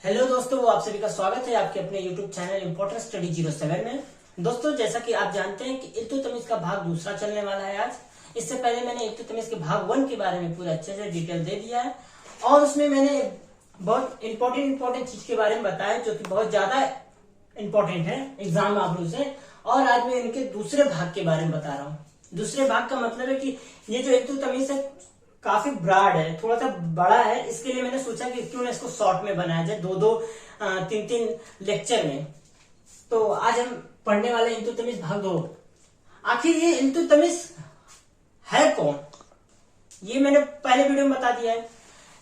Hello दोस्तों, आप सभी का स्वागत है आपके अपने YouTube चैनल इम्पोर्टेंट स्टडी 07 में। दोस्तों, जैसा कि आप जानते हैं कि इल्तुतमिश का भाग दूसरा चलने वाला है आज। इससे पहले मैंने इल्तुतमिश के भाग 1 के बारे में पूरा अच्छे से डिटेल दे दिया है और उसमें मैंने बहुत इंपॉर्टेंट चीज के बारे में बताया जो कि बहुत ज्यादा इंपॉर्टेंट है एग्जाम मामलों से। और आज मैं इनके दूसरे भाग के बारे में बता रहा हूँ। दूसरे भाग का मतलब है कि ये जो इल्तुतमिश है काफी ब्रॉड है, थोड़ा सा बड़ा है। इसके लिए मैंने सोचा कि क्यों ना इसको शॉर्ट में बनाया जाए, दो तीन लेक्चर में। तो आज हम पढ़ने वाले इल्तुतमिश भाग 2। आखिर ये इल्तुतमिश है कौन, ये मैंने पहले वीडियो में बता दिया है।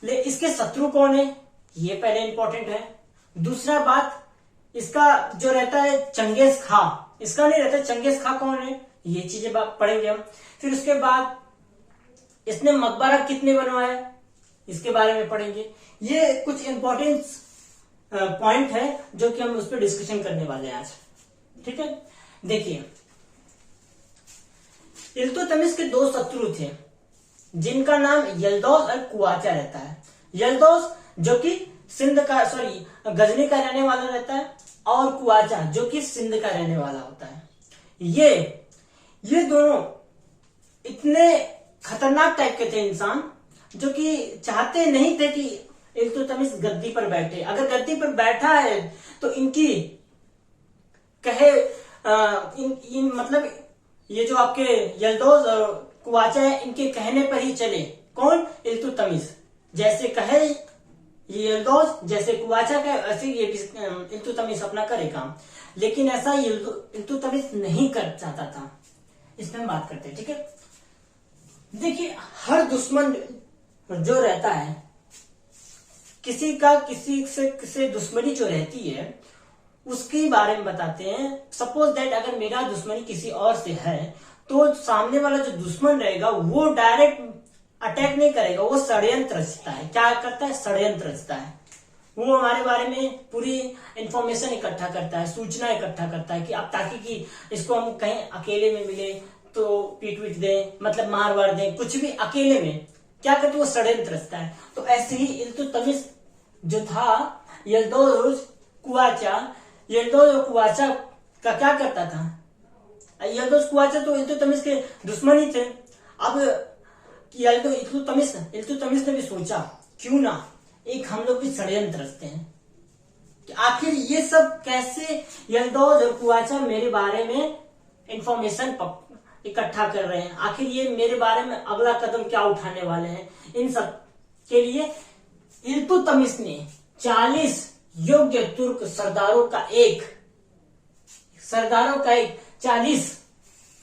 ले इसके शत्रु कौन है, ये पहले इंपॉर्टेंट है। दूसरा बात, इसका जो रहता है चंगेज खा, इसका नहीं रहता चंगेज खा कौन है, ये चीजें पढ़ेंगे हम। फिर उसके बाद इसने मकबरा कितने बनवाया, इसके बारे में पढ़ेंगे। ये कुछ इंपॉर्टेंट पॉइंट है जो कि हम उस पर डिस्कशन करने वाले हैं आज। ठीक है, देखिए इल्तुतमिश के दो शत्रु थे जिनका नाम यल्दौस और कुवाचा रहता है। यल्दौस जो कि गजनी का रहने वाला रहता है और कुवाचा जो कि सिंध का रहने वाला होता है। ये दोनों इतने खतरनाक टाइप के थे इंसान जो कि चाहते नहीं थे कि इल्तुतमिश गद्दी पर बैठे। अगर गद्दी पर बैठा है तो इनकी कहे मतलब ये जो आपके यल्दौस और कुवाचा है इनके कहने पर ही चले। कौन? इल्तुतमिश जैसे कहे ये यल्दौस, जैसे कुवाचा कहे ऐसे ये इल्तुतमिश अपना करे काम। लेकिन ऐसा इल्तुतमिश नहीं कर चाहता था। इसमें हम बात करते हैं। ठीक है, देखिए हर दुश्मन जो रहता है, किसी से दुश्मनी जो रहती है उसके बारे में बताते हैं। सपोज दैट अगर मेरा दुश्मनी किसी और से है तो सामने वाला जो दुश्मन रहेगा वो डायरेक्ट अटैक नहीं करेगा, वो षड्यंत्र रचता है। क्या करता है? षड्यंत्र रचता है। वो हमारे बारे में पूरी इंफॉर्मेशन इकट्ठा करता है, सूचना इकट्ठा करता है कि अब ताकि कि इसको हम कहीं अकेले में मिले तो पीट दे, मतलब मार वार दे, कुछ भी अकेले में क्या करते, वो षड्यंत्र रचता है। तो ऐसे ही इल्तुतमिश जो था यल्दौस और कुवाचा का क्या करता था? यल्दौस कुवाचा तो इल्तुतमिश के दुश्मन ही थे। अब इल्तुतमिश ने भी सोचा क्यों ना एक हम लोग भी षड्यंत्र रचते हैं कि आखिर ये सब कैसे यल्दौस और कुवाचा मेरे बारे में इंफॉर्मेशन इकट्ठा कर रहे हैं, आखिर ये मेरे बारे में अगला कदम क्या उठाने वाले हैं। इन सब के लिए इल्तुतमिश ने 40 योग्य तुर्क सरदारों का एक 40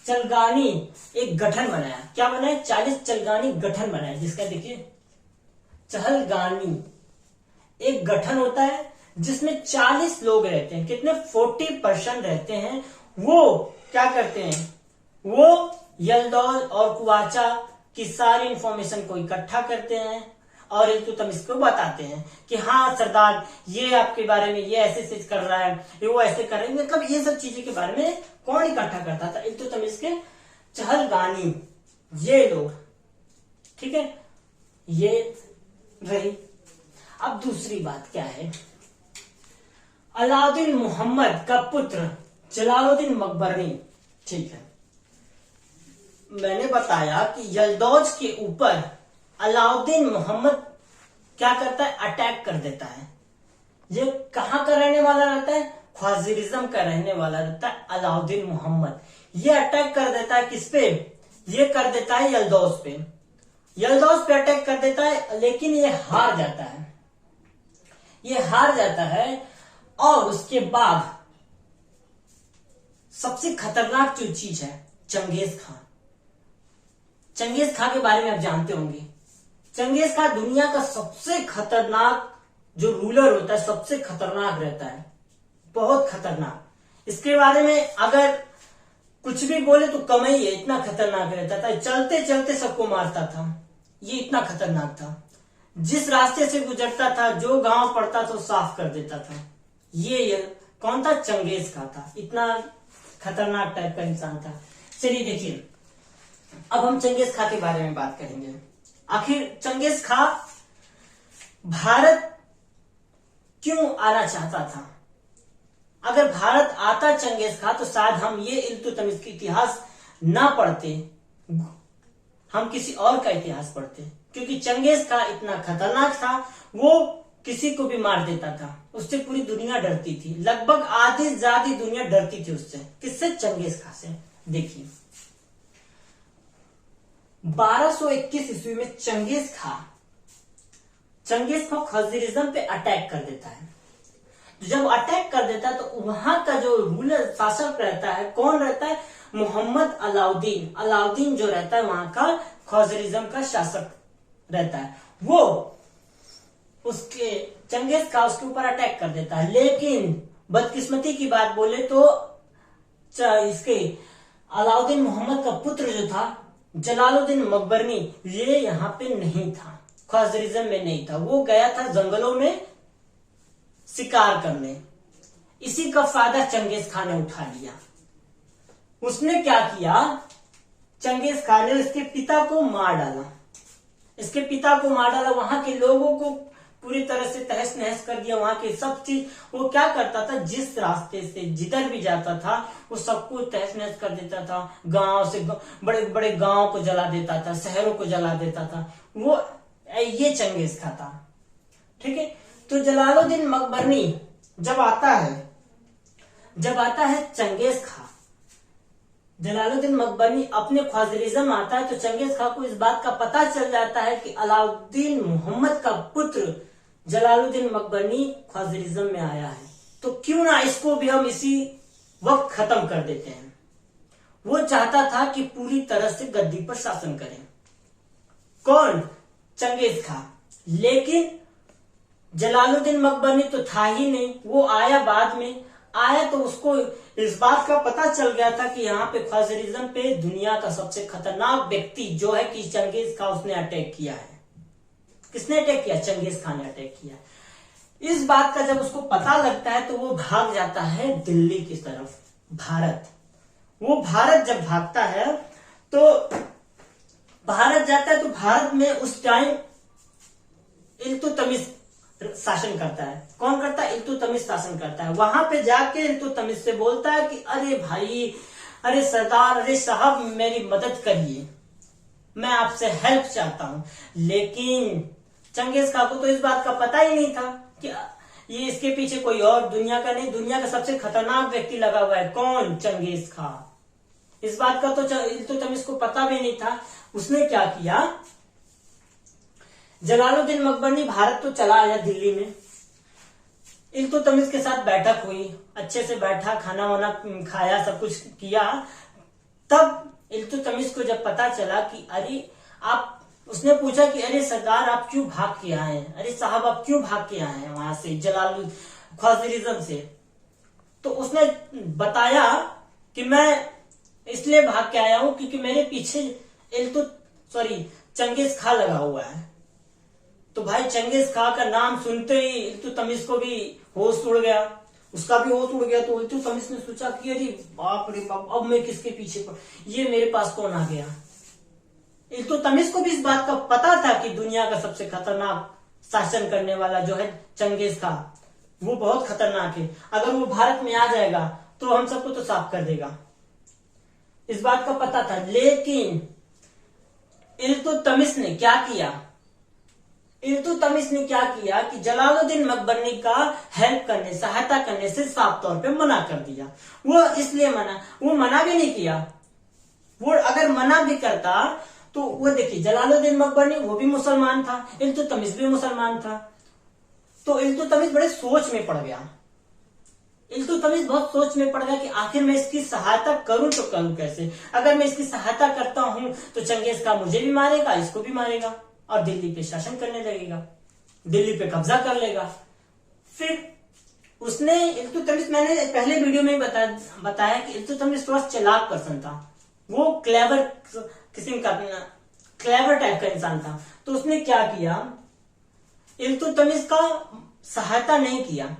चलगानी एक गठन बनाया। क्या बनाया? 40 चलगानी गठन बनाया, जिसका देखिए चहलगानी एक गठन होता है जिसमें 40 लोग रहते हैं। कितने? 40% रहते हैं। वो क्या करते हैं? वो यल्दौस और कुवाचा की सारी इंफॉर्मेशन को इकट्ठा करते हैं और इल्तुतमिश को बताते हैं कि हाँ सरदार, ये आपके बारे में ये ऐसे कर रहा है, ये वो ऐसे कर रहे हैं। मतलब ये सब चीजें के बारे में कौन इकट्ठा करता था? इल्तुतमिश के चहलगानी, ये लोग। ठीक है, ये रही। अब दूसरी बात क्या है? अलाउद्दीन मोहम्मद का पुत्र जलालुद्दीन मकबरी। ठीक है, मैंने बताया कि यल्दौस के ऊपर अलाउद्दीन मोहम्मद क्या करता है? अटैक कर देता है। ये कहां का रहने वाला रहता है? ख्वारिज्म का रहने वाला रहता है अलाउद्दीन मोहम्मद। ये अटैक कर देता है किस पे? ये कर देता है यल्दौस पे। यल्दौस पे अटैक कर देता है, लेकिन ये हार जाता है। और उसके बाद सबसे खतरनाक जो चीज है, चंगेज खां के बारे में आप जानते होंगे। चंगेज खां दुनिया का सबसे खतरनाक जो रूलर होता है, सबसे खतरनाक रहता है, बहुत खतरनाक। इसके बारे में अगर कुछ भी बोले तो कम ही है, इतना खतरनाक रहता था। चलते चलते सबको मारता था, ये इतना खतरनाक था। जिस रास्ते से गुजरता था, जो गांव पड़ता था, साफ कर देता था। ये कौन था? चंगेज खां था। इतना खतरनाक टाइप का इंसान था। चलिए देखिए, अब हम चंगेज खां के बारे में बात करेंगे। आखिर चंगेज खां भारत क्यों आना चाहता था? अगर भारत आता चंगेज खां तो शायद हम ये इल्तुतमिश का इतिहास ना पढ़ते, हम किसी और का इतिहास पढ़ते, क्योंकि चंगेज खां इतना खतरनाक था, वो किसी को भी मार देता था, उससे पूरी दुनिया डरती थी, लगभग आधी ज्यादा दुनिया डरती थी उससे। किससे? चंगेज खां से। देखिए 1221 ईस्वी में चंगेज खां खज़ारिज्म पे अटैक कर देता है। तो जब अटैक कर देता है तो वहां का जो रूलर शासक रहता है, कौन रहता है? मोहम्मद अलाउद्दीन। अलाउद्दीन जो रहता है वहां का खज़ारिज्म का शासक रहता है, वो उसके चंगेज खां उसके ऊपर अटैक कर देता है। लेकिन बदकिस्मती की बात बोले तो इसके अलाउद्दीन मोहम्मद का पुत्र जो था जलालुद्दीन मकबरनी, ये यहाँ पे नहीं था, खज़ारिज्म में नहीं था, वो गया था जंगलों में शिकार करने। इसी का फायदा चंगेज खां ने उठा लिया। उसने क्या किया? चंगेज खां ने इसके पिता को मार डाला। इसके पिता को मार डाला, वहां के लोगों को पूरी तरह से तहस नहस कर दिया, वहां की सब चीज। वो क्या करता था? जिस रास्ते से जिधर भी जाता था वो सबको तहस नहस कर देता था, गांव से बड़े बड़े गांव को जला देता था, शहरों को जला देता था। वो ये चंगेज खां था, ठीक है। तो जलालुद्दीन मकबरनी जब आता है चंगेज खां, जलालुद्दीन मकबरनी अपने ख्वाजरिज्म आता है, तो चंगेज खां को इस बात का पता चल जाता है कि अलाउद्दीन मोहम्मद का पुत्र जलालुद्दीन मकबरनी ख्वाजरिज्म में आया है, तो क्यों ना इसको भी हम इसी वक्त खत्म कर देते हैं। वो चाहता था कि पूरी तरह से गद्दी पर शासन करें। कौन? चंगेज खां। लेकिन जलालुद्दीन मकबरनी तो था ही नहीं, वो आया बाद में। आया तो उसको इस बात का पता चल गया था कि यहाँ पे खज़ारिज्म पे दुनिया का सबसे खतरनाक व्यक्ति जो है कि चंगेज खां, उसने अटैक किया है। किसने अटैक किया? चंगेज खां ने अटैक किया। इस बात का जब उसको पता लगता है तो वो भाग जाता है दिल्ली की तरफ, भारत। वो भारत जब भागता है तो भारत जाता है, तो भारत में उस टाइम इल्तुतमिश शासन करता है। कौन करता है? इल्तुतमिश शासन करता है। वहां पे जाके इल्तुतमिश से बोलता है कि अरे भाई, अरे सरदार, अरे साहब, मेरी मदद करिए, मैं आपसे हेल्प चाहता हूं। लेकिन चंगेज खां को तो इस बात का पता ही नहीं था कि ये इसके पीछे कोई और दुनिया का नहीं, दुनिया का सबसे खतरनाक व्यक्ति लगा हुआ है। कौन? चंगेज खां। इस बात का तो इल्तुतमिश को पता भी नहीं था। उसने क्या किया? जलालुद्दीन मकबरनी भारत तो चला आया दिल्ली में, इल्तुतमिश के साथ बैठक हुई, अच्छे से बैठा, खाना वाना खाया, सब कुछ किया। तब इल्तुतमिश को जब पता चला कि अरे आप, उसने पूछा कि अरे सरदार, आप क्यों भाग के आए हैं? अरे साहब, आप क्यों भाग के आए हैं वहां से, ख्वाजरिज्म से? तो उसने बताया कि मैं इसलिए भाग के आया हूं क्योंकि मेरे पीछे चंगेज खां लगा हुआ है। तो भाई चंगेज खां का नाम सुनते ही इल्तुतमिश को भी होश उड़ गया, उसका भी होश उड़ गया। तो इल्तुतमिश ने सोचा कि अरे बाप रे बाप, अब मैं किसके पीछे पड़, ये मेरे पास कौन आ गया। इल्तुतमिश को भी इस बात का पता था कि दुनिया का सबसे खतरनाक शासन करने वाला जो है चंगेज खां, वो बहुत खतरनाक है। अगर वो भारत में आ जाएगा तो हम सबको तो साफ कर देगा, इस बात का पता था। लेकिन इल्तुतमिश ने क्या किया? इल्तुतमिश ने क्या किया कि जलालुद्दीन मकबरनी का हेल्प करने, सहायता करने से साफ तौर पे मना कर दिया। वो इसलिए वो मना भी नहीं किया। वो अगर मना भी करता तो वो देखिए, जलालुद्दीन मकबरनी वो भी मुसलमान था, इल्तुतमिश भी मुसलमान था। तो इल्तुतमिश बड़े सोच में पड़ गया। इल्तुतमिश बहुत सोच में पड़ गया कि आखिर मैं इसकी सहायता करूं तो करूं कैसे। अगर मैं इसकी सहायता करता हूं तो चंगेज खां मुझे भी मारेगा, इसको भी मारेगा और दिल्ली पे शासन करने लगेगा, दिल्ली पे कब्जा कर लेगा। फिर उसने इल्तुतमिश, मैंने पहले वीडियो में बताया कि इल्तुतमिश थोड़ा चालाक पर्सन था, वो क्लेवर किस्म का, क्लेवर टाइप का इंसान था। तो उसने क्या किया? इल्तुतमिश का सहायता नहीं किया।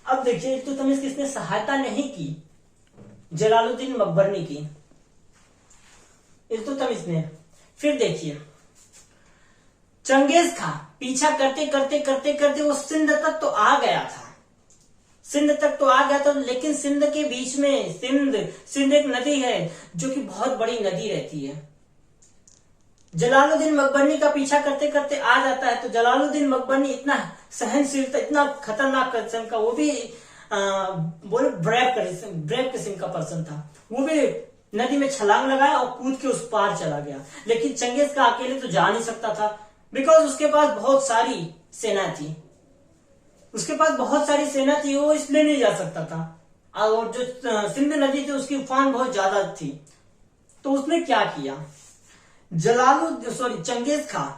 अब देखिए, इल्तुतमिश किसने सहायता नहीं की? जलालुद्दीन मकबरनी की, इल्तुतमिश ने। फिर देखिए, चंगेज खां पीछा करते करते करते करते वो सिंध तक तो आ गया था, सिंध तक तो आ गया था, लेकिन सिंध के बीच में सिंध एक नदी है जो कि बहुत बड़ी नदी रहती है। जलालुद्दीन मकबरनी का पीछा करते करते आ जाता है, तो जलालुद्दीन मकबरनी इतना सहनशील था, इतना खतरनाक किस्म का, वो भी बोले ब्रेव किस्म का पर्सन था। वो भी नदी में छलांग लगाया और कूद के उस पार चला गया। लेकिन चंगेज का अकेले तो जा नहीं सकता था, बिकॉज उसके पास बहुत सारी सेना थी। उसके पास बहुत सारी सेना थी, वो इसलिए नहीं जा सकता था। और जो सिंध नदी थी उसकी उफान बहुत ज्यादा थी। तो उसने क्या किया, चंगेज खान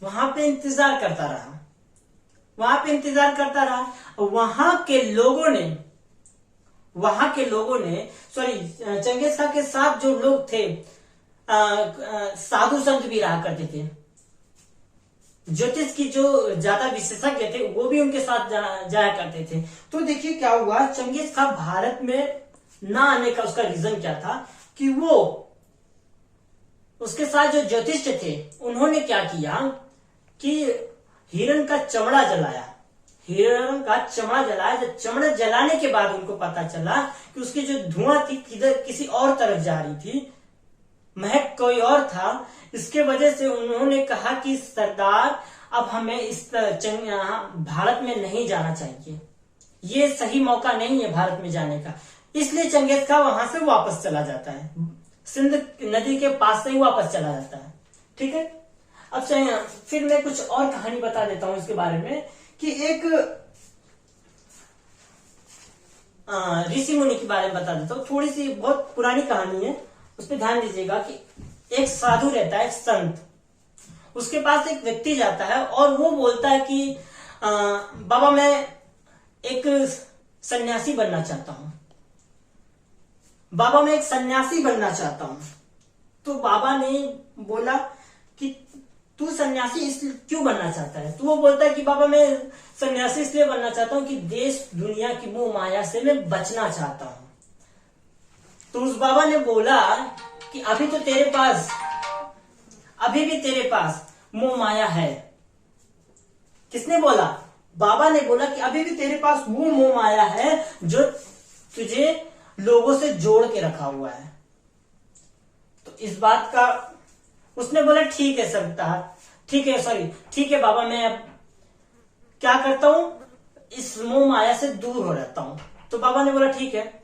वहां पे इंतजार करता रहा। वहां के लोगों ने चंगेज खान के साथ जो लोग थे, साधु संत भी रहा करते थे। ज्योतिष की जो ज्यादा विशेषज्ञ थे वो भी उनके साथ जाया करते थे। तो देखिए क्या हुआ, चंगेज खान भारत में ना आने का उसका रीजन क्या था कि वो उसके साथ जो ज्योतिष थे उन्होंने क्या किया कि हिरण का चमड़ा जलाया। जब चमड़ा जलाने के बाद उनको पता चला कि उसकी जो धुआं थी किसी और तरफ जा रही थी, महक कोई और था। इसके वजह से उन्होंने कहा कि सरदार अब हमें इस भारत में नहीं जाना चाहिए, ये सही मौका नहीं है भारत में जाने का। इसलिए चंगेज खान वहां से वापस चला जाता है, सिंध नदी के पास से ही वापस चला जाता है। ठीक है, अब फिर मैं कुछ और कहानी बता देता हूं इसके बारे में कि एक ऋषि मुनि के बारे में बता देता हूँ। थोड़ी सी बहुत पुरानी कहानी है, उस पर ध्यान दीजिएगा कि एक साधु रहता है, एक संत, उसके पास एक व्यक्ति जाता है और वो बोलता है कि बाबा मैं एक सन्यासी बनना चाहता हूं। तो बाबा ने बोला कि तू सन्यासी इसलिए क्यों बनना चाहता है? तो वो बोलता है कि बाबा मैं सन्यासी इसलिए बनना चाहता हूं कि देश दुनिया की मोह माया से मैं बचना चाहता हूं। तो उस बाबा ने बोला कि अभी भी तेरे पास मोह माया है। किसने बोला? बाबा ने बोला कि अभी भी तेरे पास वो मोह माया है जो तुझे लोगों से जोड़ के रखा हुआ है। तो इस बात का उसने बोला ठीक है बाबा, मैं अब क्या करता हूं, इस मोह माया से दूर हो रहता हूं। तो बाबा ने बोला ठीक है,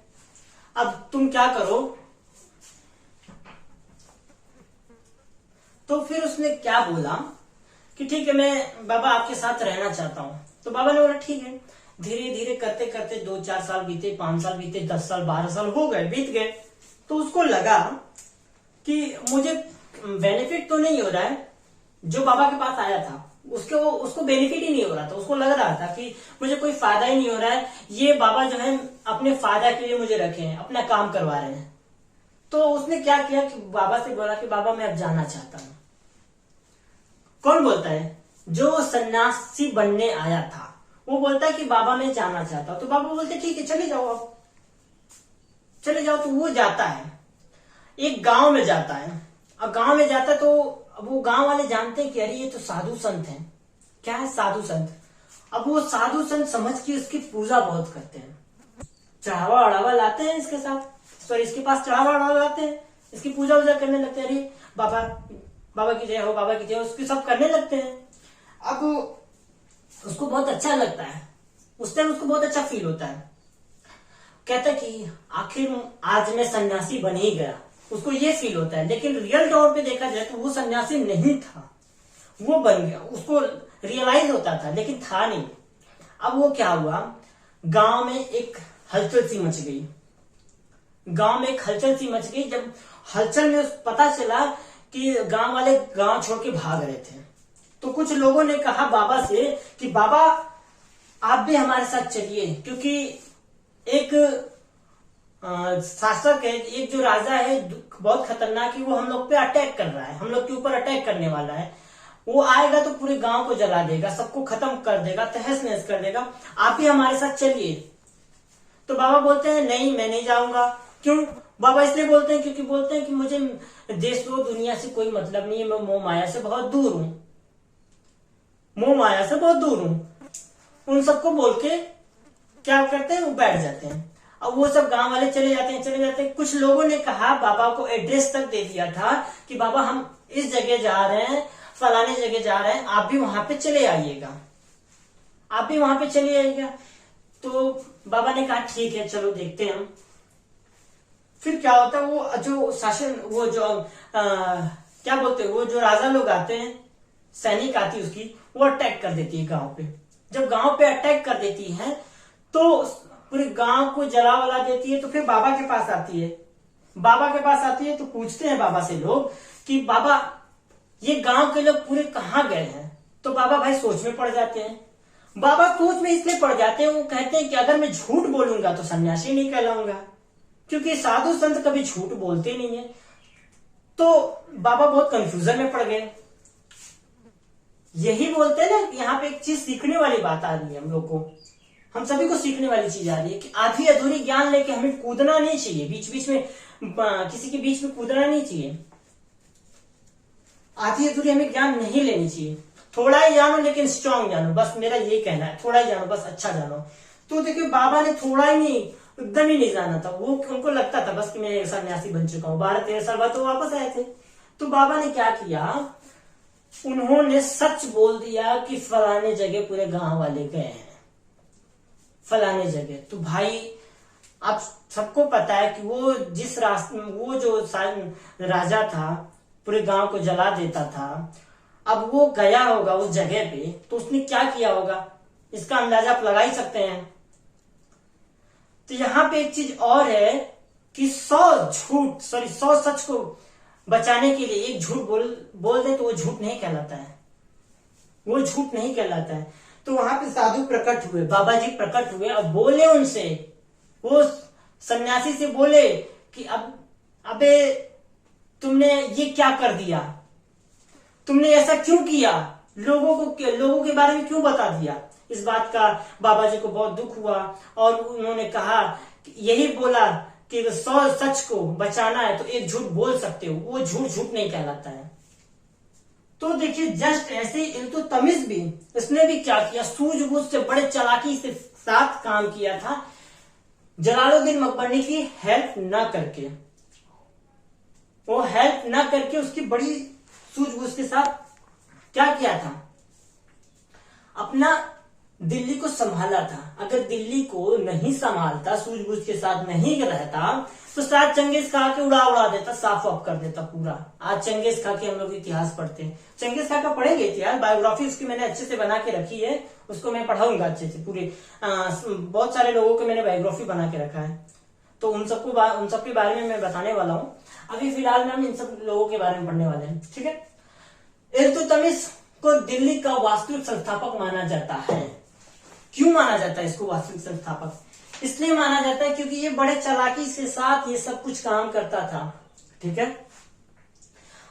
अब तुम क्या करो। तो फिर उसने क्या बोला कि ठीक है मैं बाबा आपके साथ रहना चाहता हूं। तो बाबा ने बोला ठीक है। धीरे धीरे करते करते 2-4 साल बीते, 5 साल बीते, 10 साल 12 साल हो गए, बीत गए। तो उसको लगा कि मुझे बेनिफिट तो नहीं हो रहा है, जो बाबा के पास आया था उसको बेनिफिट ही नहीं हो रहा था। उसको लग रहा था कि मुझे कोई फायदा ही नहीं हो रहा है, ये बाबा जो है अपने फायदा के लिए मुझे रखे हैं, अपना काम करवा रहे हैं। तो उसने क्या किया कि बाबा से बोला कि बाबा मैं अब जाना चाहता हूं। कौन बोलता है? जो सन्यासी बनने आया था वो बोलता है कि बाबा मैं जाना चाहता हूं। तो बाबा बोलते ठीक है चले जाओ, अब चले जाओ। तो वो जाता है, एक गांव में जाता है। अब गांव में जाता है तो अब वो गांव वाले जानते हैं कि अरे ये तो साधु संत हैं। क्या है? साधु संत। अब वो साधु संत समझ के उसकी पूजा बहुत करते हैं, चढ़ावा अढ़ावा लाते हैं इसके साथ, इसके पास चढ़ावा अढ़ावा लाते हैं, इसकी पूजा वूजा करने लगते हैं। अरे बाबा की जय हो, बाबा की जय हो, उसकी सब करने लगते हैं। अब उसको बहुत अच्छा लगता है, उस टाइम उसको बहुत अच्छा फील होता है। कहता है कि आखिर आज मैं सन्यासी बन ही गया, उसको ये फील होता है। लेकिन रियल तौर पे देखा जाए तो वो सन्यासी नहीं था, वो बन गया। उसको रियलाइज होता था लेकिन था नहीं। अब वो क्या हुआ, गांव में एक हलचल सी मच गई। जब हलचल में पता चला कि गांव वाले गांव छोड़ के भाग रहे थे, तो कुछ लोगों ने कहा बाबा से कि बाबा आप भी हमारे साथ चलिए, क्योंकि एक शासक है, एक जो राजा है बहुत खतरनाक है, वो हम लोग पे अटैक कर रहा है, हम लोग के ऊपर अटैक करने वाला है। वो आएगा तो पूरे गांव को जला देगा, सबको खत्म कर देगा, तहस नहस कर देगा, आप भी हमारे साथ चलिए। तो बाबा बोलते हैं नहीं मैं नहीं जाऊंगा। क्यों? बाबा इसलिए बोलते हैं क्योंकि बोलते हैं कि मुझे देश और दुनिया से कोई मतलब नहीं है, मैं मोह माया से बहुत दूर हूं, उन सबको बोल के क्या करते हैं, वो बैठ जाते हैं। अब वो सब गांव वाले चले जाते हैं। कुछ लोगों ने कहा, बाबा को एड्रेस तक दे दिया था कि बाबा हम इस जगह जा रहे हैं, फलाने जगह जा रहे हैं, आप भी वहां पे चले आइएगा, आप भी वहां पे चले आइएगा। तो बाबा ने कहा ठीक है, चलो देखते हैं हम। फिर क्या होता है, वो जो शासन, वो जो क्या बोलते हैं, वो जो राजा लोग आते हैं, सैनिक आती है उसकी, वो अटैक कर देती है गांव पे। जब गांव पे अटैक कर देती है तो पूरे गांव को जला वला देती है। तो फिर बाबा के पास आती है, बाबा के पास आती है तो पूछते हैं बाबा से लोग कि बाबा ये गांव के लोग पूरे कहाँ गए हैं। तो बाबा भाई सोच में पड़ जाते हैं। बाबा सोच में इसलिए पड़ जाते हैं, वो कहते हैं कि अगर मैं झूठ बोलूंगा तो सन्यासी नहीं कहलाऊंगा, क्योंकि साधु संत कभी झूठ बोलते नहीं है। तो बाबा बहुत कंफ्यूजन में पड़ गए। यही बोलते हैं ना, यहाँ पे एक चीज सीखने वाली बात आ रही है हम लोग को, हम सभी को सीखने वाली चीज आ रही है कि आधी अधूरी ज्ञान लेके हमें कूदना नहीं चाहिए, बीच बीच में किसी के बीच में कूदना नहीं चाहिए। आधी अधूरी हमें ज्ञान नहीं लेनी चाहिए। थोड़ा ही जानो लेकिन स्ट्रांग जानो, बस मेरा यही कहना है, थोड़ा ही जानो बस अच्छा जानो। तो देखिए बाबा ने थोड़ा ही नहीं, एकदम ही नहीं जाना था। वो उनको लगता था बस कि मैं सन्यासी बन चुका हूँ, 12-13 साल बाद तो वापस आए थे। तो बाबा ने क्या किया, उन्होंने सच बोल दिया कि फलाने जगह पूरे गांव वाले गए हैं, फलाने जगह। तो भाई आप सबको पता है कि वो जिस रास्ते, वो जो राजा था पूरे गांव को जला देता था, अब वो गया होगा उस जगह पे, तो उसने क्या किया होगा, इसका अंदाजा आप लगा ही सकते हैं। तो यहाँ पे एक चीज और है कि 100 सच को बचाने के लिए एक झूठ बोल दे तो वो झूठ नहीं कहलाता है, वो झूठ नहीं कहलाता है। तो वहां पे साधु प्रकट हुए, बाबा जी प्रकट हुए और बोले उनसे, वो सन्यासी से बोले कि अबे तुमने ये क्या कर दिया, तुमने ऐसा क्यों किया, लोगों के बारे में क्यों बता दिया। इस बात का बाबा जी को बहुत दुख हुआ और उन्होंने कहा, यही बोला कि 100 सच को बचाना है तो एक झूठ बोल सकते हो, वो झूठ नहीं कहलाता है। तो देखिए जस्ट ऐसे ही इल्तुतमिश भी, इसने भी क्या किया, सूझबूझ से बड़े चालाकी से साथ काम किया था, जलालुद्दीन मकबरनी की हेल्प ना करके, वो हेल्प ना करके उसकी बड़ी सूझबूझ के साथ क्या किया था, अपना दिल्ली को संभाला था। अगर दिल्ली को नहीं संभालता, सूझबूझ के साथ नहीं रहता, तो शायद चंगेज खा के उड़ा देता, साफ ऑफ कर देता पूरा। आज चंगेज खा के हम लोग इतिहास पढ़ते हैं, चंगेज खा का पढ़ेंगे इतिहास, बायोग्राफी उसकी मैंने अच्छे से बना के रखी है, उसको मैं पढ़ाऊंगा अच्छे से पूरे। बहुत सारे लोगों के मैंने बायोग्राफी बना के रखा है, तो उन सबके बारे में मैं बताने वाला हूँ। अभी फिलहाल में हम इन सब लोगों के बारे में पढ़ने वाले हैं, ठीक है। इल्तुतमिश को दिल्ली का वास्तविक संस्थापक माना जाता है। क्यों माना जाता है इसको वास्तविक संस्थापक? इसलिए माना जाता है क्योंकि ये बड़े चालाकी के साथ ये सब कुछ काम करता था, ठीक है।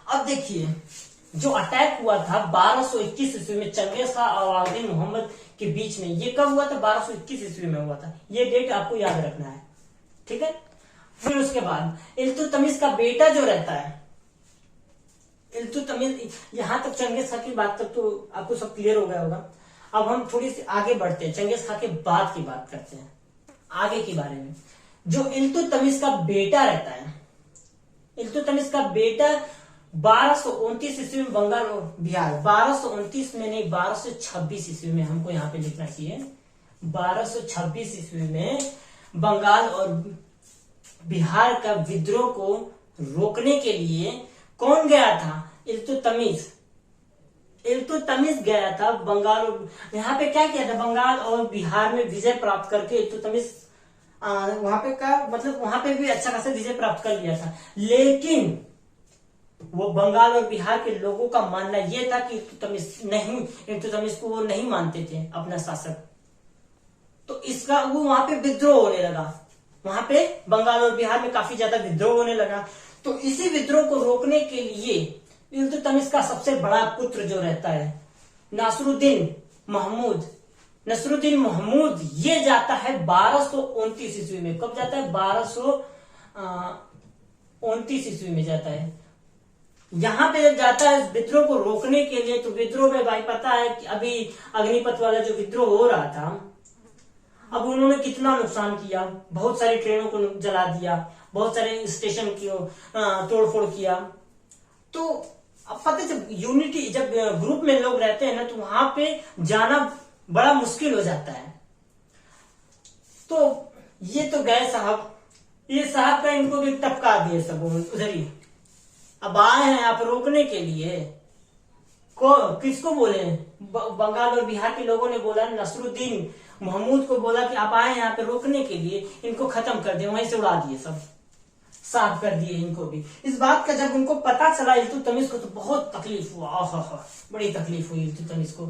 अब देखिए जो अटैक हुआ था 1221 ईस्वी में चंगेज खां और अलाउद्दीन मोहम्मद के बीच में, ये कब हुआ था? 1221 ईस्वी में हुआ था। ये डेट आपको याद रखना है, ठीक है। फिर उसके बाद इल्तुतमिश का बेटा जो रहता है, इल्तुतमिश, यहां तक चंगेज खां की बात तक तो आपको सब क्लियर हो गया होगा। अब हम थोड़ी सी आगे बढ़ते हैं, चंगेज खां के बाद की बात करते हैं, आगे के बारे में। जो इल्तुतमिश का बेटा रहता है, इल्तुतमिश का बेटा 1229 ईस्वी में बंगाल और बिहार, 1229 में नहीं 1226 ईस्वी में, हमको यहाँ पे लिखना चाहिए, 1226 ईस्वी में बंगाल और बिहार का विद्रोह को रोकने के लिए कौन गया था? इल्तुतमिश। इल्तुतमिश गया था बंगाल, यहाँ पे क्या किया था, बंगाल और बिहार में विजय प्राप्त करके इल्तुतमिश वहां पे का मतलब वहां पे भी अच्छा खासा विजय प्राप्त कर लिया था। लेकिन वो बंगाल और बिहार के लोगों का मानना यह था कि इल्तुतमिश को वो नहीं मानते थे अपना शासक, तो इसका वो वहां पे विद्रोह होने लगा, वहां पे बंगाल और बिहार में काफी ज्यादा विद्रोह होने लगा। तो इसी विद्रोह को रोकने के लिए इल्तुतमिश का सबसे बड़ा पुत्र जो रहता है नसरुद्दीन महमूद, ये जाता है 1229 ईस्वी में। कब जाता है? 1229 ईस्वी में जाता है। यहां पे जब जाता है विद्रोह को रोकने के लिए, तो विद्रोह में भाई पता है कि अभी अग्निपथ वाला जो विद्रोह हो रहा था, अब उन्होंने कितना नुकसान किया, बहुत सारी ट्रेनों को जला दिया, बहुत सारे स्टेशन की तोड़फोड़ किया। तो अब पता है जब यूनिटी, जब ग्रुप में लोग रहते हैं ना, तो वहां पे जाना बड़ा मुश्किल हो जाता है। तो ये तो गए साहब, ये साहब का इनको भी टपका दिए सब उधर ही। अब आए हैं आप रोकने के लिए, किसको बोले? बंगाल और बिहार के लोगों ने बोला, नसरुद्दीन महमूद को बोला कि आप आए यहाँ पे रोकने के लिए, इनको खत्म कर दिए, वहीं से उड़ा दिए, सब साफ कर दिए इनको भी। इस बात का जब उनको पता चला इल्तुतमिश को, तो बहुत तकलीफ हुआ। बड़ी तकलीफ हुई इल्तुतमिश को।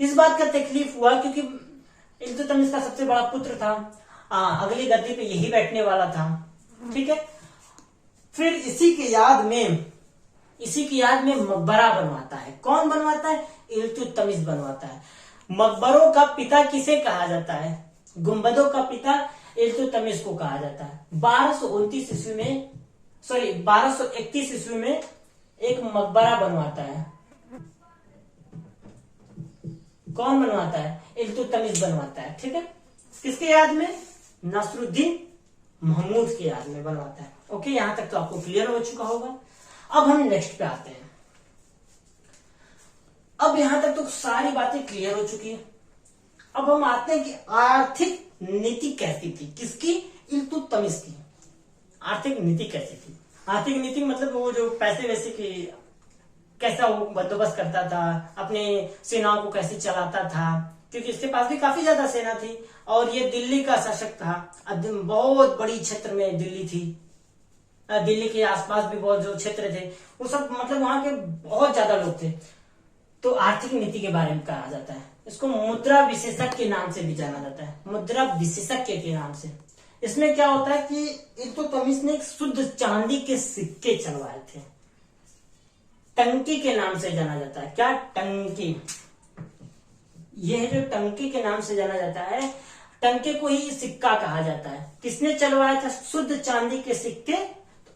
इस बात का तकलीफ हुआ क्योंकि इल्तुतमिश का सबसे बड़ा पुत्र था, अगली गद्दी पे यही बैठने वाला था, ठीक है। फिर इसी की याद में मकबरा बनवाता है। कौन बनवाता है? इल्तुतमिश बनवाता है। मकबरों का पिता किसे कहा जाता है? गुंबदों का पिता इल्तुतमिश को कहा जाता है। 1229 ईस्वी में, 1231 ईस्वी में एक मकबरा बनवाता है। कौन बनवाता है? इल्तुतमिश बनवाता है, ठीक है। किसके याद में? नसरुद्दीन महमूद की याद में बनवाता है। ओके, यहां तक तो आपको क्लियर हो चुका होगा। अब हम नेक्स्ट पे आते हैं। अब यहां तक तो सारी बातें क्लियर हो चुकी है। अब हम आते हैं कि आर्थिक नीति कैसी थी, किसकी? इल्तुतमिश की। आर्थिक नीति कैसी थी? आर्थिक नीति मतलब वो जो पैसे वैसे की कैसा वो बंदोबस्त करता था, अपने सेनाओं को कैसे चलाता था, क्योंकि इसके पास भी काफी ज्यादा सेना थी और ये दिल्ली का शासक था। बहुत बड़ी क्षेत्र में दिल्ली थी, दिल्ली के आसपास भी बहुत जो क्षेत्र थे वो सब, मतलब वहां के बहुत ज्यादा लोग थे। तो आर्थिक नीति के बारे में कहा जाता है। इसको मुद्रा विशेषज्ञ के नाम से भी जाना जाता है, मुद्रा विशेषज्ञ के नाम से। इसमें क्या होता है कि इल्तुतमिश ने शुद्ध चांदी के सिक्के चलवाए थे। टंकी के नाम से जाना जाता है। क्या? टंकी। यह जो टंकी के नाम से जाना जाता है, टंके को ही सिक्का कहा जाता है। किसने चलवाया था? शुद्ध चांदी के सिक्के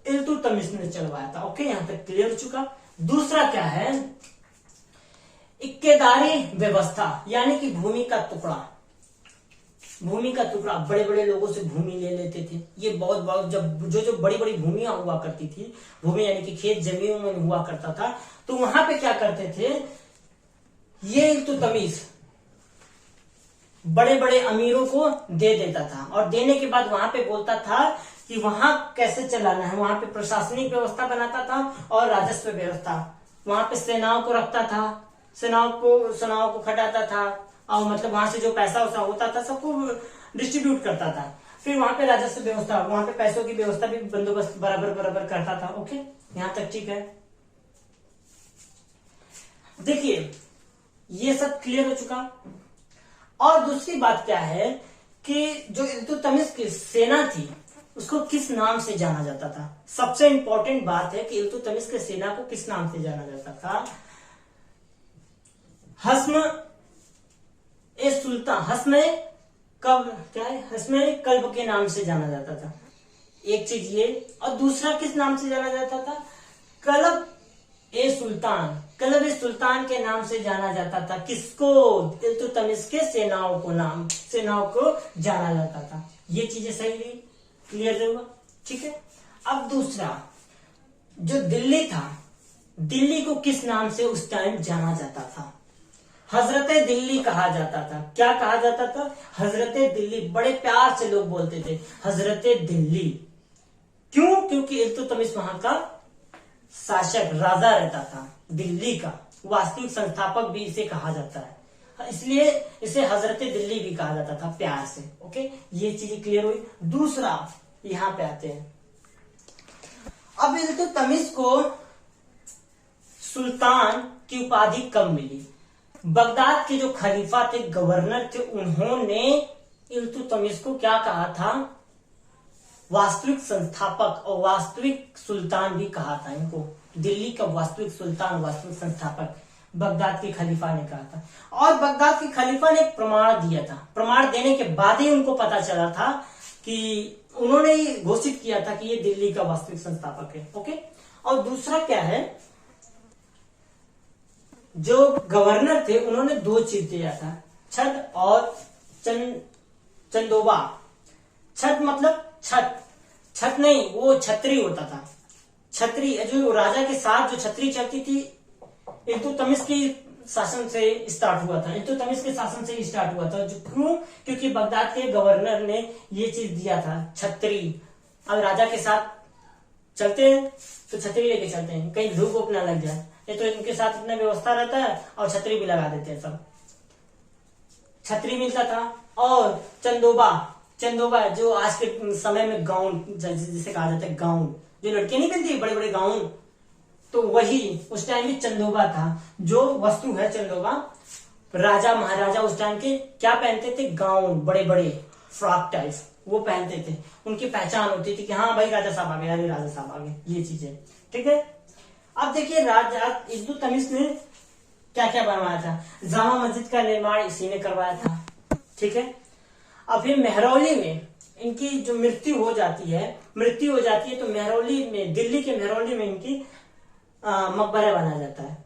इल्तुतमिश ने चलवाया था। ओके, यहां तक क्लियर हो चुका। दूसरा क्या है? इक्केदारी व्यवस्था, यानी कि भूमि का टुकड़ा। भूमि का टुकड़ा, बड़े बड़े लोगों से भूमि ले लेते थे। ये बहुत जब जो बड़ी बड़ी भूमियां हुआ करती थी, भूमि यानी कि खेत जमीनों में हुआ करता था, तो वहां पे क्या करते थे? ये इल्तुतमिश बड़े बड़े अमीरों को दे देता था और देने के बाद वहां पे बोलता था कि वहां कैसे चलाना है। वहां पे प्रशासनिक व्यवस्था बनाता था और राजस्व व्यवस्था। वहां पे सेनाओं को रखता था, सेनाओं को खटाता था और मतलब वहां से जो पैसा वैसा होता था सबको डिस्ट्रीब्यूट करता था। फिर वहां पे राजस्व व्यवस्था, वहां पे पैसों की व्यवस्था भी बंदोबस्त बराबर करता था। ओके, यहां तक ठीक है। देखिए, ये सब क्लियर हो चुका। और दूसरी बात क्या है कि जो इल्तुतमिश की सेना थी उसको किस नाम से जाना जाता था? सबसे इंपॉर्टेंट बात है कि इल्तुतमिश की सेना को किस नाम से जाना जाता था? हस्म ए सुल्तान, हस्म कल्ब के नाम से जाना जाता था। एक चीज ये, और दूसरा किस नाम से जाना जाता था? कलब ए सुल्तान। कलब ए सुल्तान के नाम से जाना जाता था। किसको? इल्तुतमिश के सेनाओं को जाना जाता था। ये चीजें सही रही, क्लियर होगा, ठीक है। अब दूसरा, जो दिल्ली था, दिल्ली को किस नाम से उस टाइम जाना जाता था? हजरते दिल्ली कहा जाता था। क्या कहा जाता था? हजरते दिल्ली। बड़े प्यार से लोग बोलते थे हजरते दिल्ली। क्यों? क्योंकि इल्तुतमिश वहां का शासक, राजा रहता था दिल्ली का। वास्तविक संस्थापक भी इसे कहा जाता है, इसलिए इसे हजरते दिल्ली भी कहा जाता था प्यार से। ओके, ये चीजें क्लियर हुई। दूसरा, यहां पे आते हैं। अब इल्तुतमिश को सुल्तान की उपाधि कब मिली? बगदाद के जो खलीफा थे, गवर्नर थे, उन्होंने इल्तुतमिश को क्या कहा था? वास्तविक संस्थापक और वास्तविक सुल्तान भी कहा था इनको। दिल्ली का वास्तविक सुल्तान, वास्तविक संस्थापक बगदाद के खलीफा ने कहा था। और बगदाद के खलीफा ने एक प्रमाण दिया था। प्रमाण देने के बाद ही उनको पता चला था कि उन्होंने घोषित किया था कि ये दिल्ली का वास्तविक संस्थापक है। ओके, और दूसरा क्या है? जो गवर्नर थे उन्होंने दो चीज दिया था, छद और चंदोबा। छत मतलब छत, छत नहीं, वो छतरी होता था। छतरी जो राजा के साथ जो छतरी चलती थी, इल्तुतमिश की शासन से स्टार्ट हुआ था। इल्तुतमिश के शासन से स्टार्ट हुआ था। जो क्यों? क्योंकि बगदाद के गवर्नर ने ये चीज दिया था, छतरी। अब राजा के साथ चलते हैं तो छतरी लेके चलते हैं, कहीं धूप वूप ना लग जाए। ये तो इनके साथ इतना व्यवस्था रहता है और छतरी भी लगा देते हैं सब। छतरी मिलता था। और चंदोबा, चंदोबा जो आज के समय में गाउन जिसे कहा जाता है, गाउन जो लड़कियां नहीं पहनती बड़े बड़े गाउन, तो वही उस टाइम में चंदोबा था। जो वस्तु है चंदोबा, राजा महाराजा उस टाइम के क्या पहनते थे? गाउन, बड़े बड़े फ्रॉक टाइप वो पहनते थे। उनकी पहचान होती थी कि हाँ भाई राजा साहब आ गए, अरे राजा साहब आ गए, ये चीजें। ठीक है। अब देखिए राजा इल्तुतमिश ने क्या क्या बनवाया था। जामा मस्जिद का निर्माण इसी ने करवाया था। ठीक है। अब फिर मेहरौली में इनकी जो मृत्यु हो जाती है तो मेहरौली में, दिल्ली के मेहरौली में इनकी मकबरा बनाया जाता है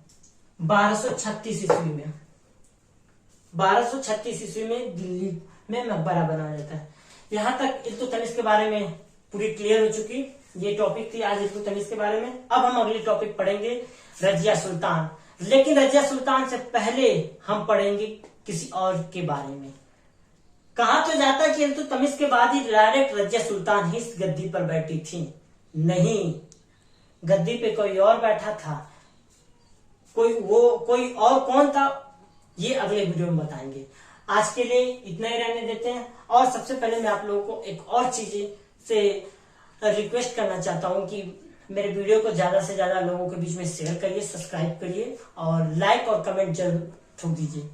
1236 ईस्वी में। 1236 ईस्वी में दिल्ली में मकबरा बनाया जाता है। यहां तक इल्तुतमिश के बारे में पूरी क्लियर हो चुकी। ये टॉपिक थी आज इल्तुतमिश के बारे में। अब हम अगली टॉपिक पढ़ेंगे रजिया सुल्तान। लेकिन रजिया सुल्तान से पहले हम पढ़ेंगे किसी और के बारे में। कहा तो जाता है कि इल्तुतमिश के बाद ही डायरेक्ट रजिया सुल्तान ही इस गद्दी पर बैठी थी। नहीं, गद्दी पे कोई और बैठा था। कोई और कौन था, ये अगले वीडियो में बताएंगे। आज के लिए इतना ही रहने देते हैं। और सबसे पहले मैं आप लोगों को एक और चीज से रिक्वेस्ट करना चाहता हूं कि मेरे वीडियो को ज्यादा से ज्यादा लोगों के बीच में शेयर करिए, सब्सक्राइब करिए और लाइक और कमेंट जरूर ठोक दीजिए।